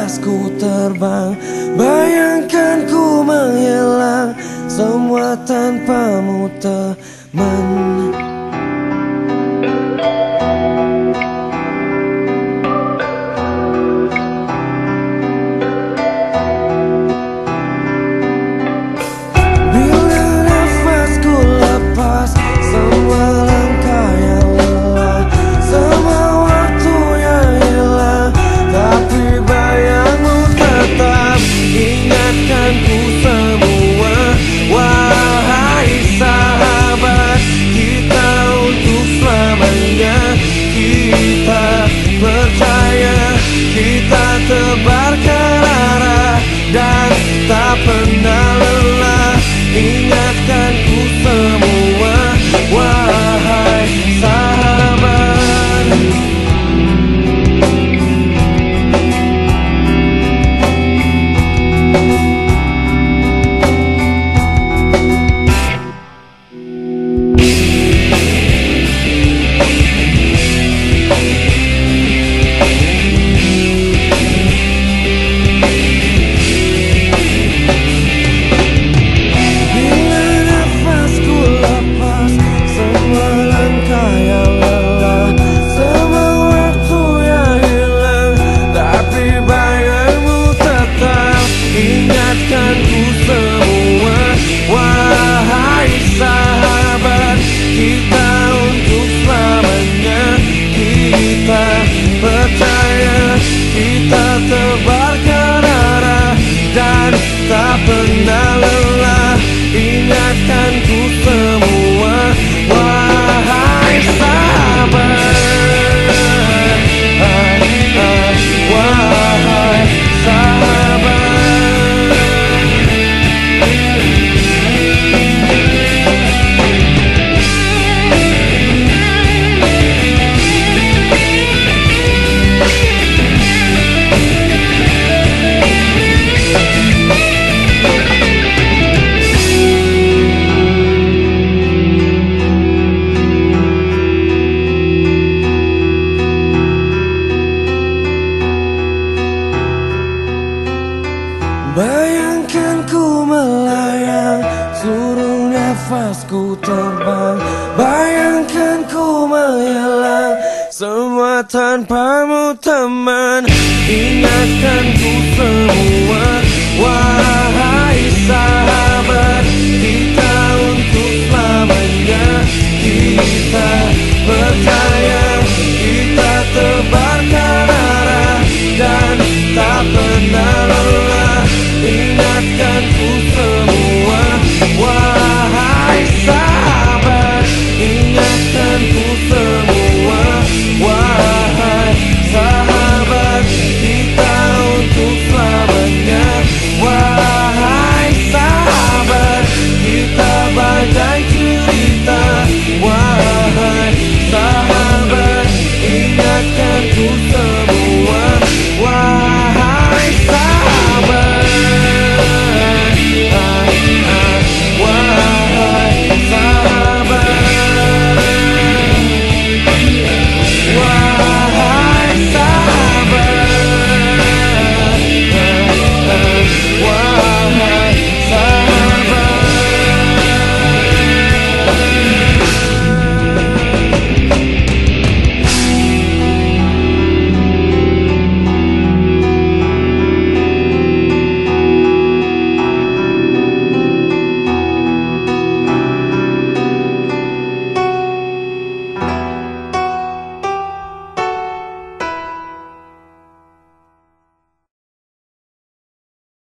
nafas ku terbang, bayangkan ku menghilang, semua tanpamu teman. Bila nafasku lepas, semua langkah yang lelah, semua waktu yang hilang, tapi bayangmu tetap ingatkanku semua. Wahai sahabat, kita untuk selamanya. Kita percaya, kita tebarkan arah dan tak pernah lelah. Ingatkanku semua, wahai sahabat. Ingatkanku semua, wahai sahabat, kita untuk selamanya. Kita percaya, kita tebarkan arah dan tak pernah lelah. Ingatkanku semua, wahai sahabat, wahai sahabat. Bayangkan ku melayang, suruh nafasku terbang, bayangkan ku menghilang, semua tanpamu teman. Ingatkanku semua, wahai sahabat, kita untuk selamanya. Kita percaya,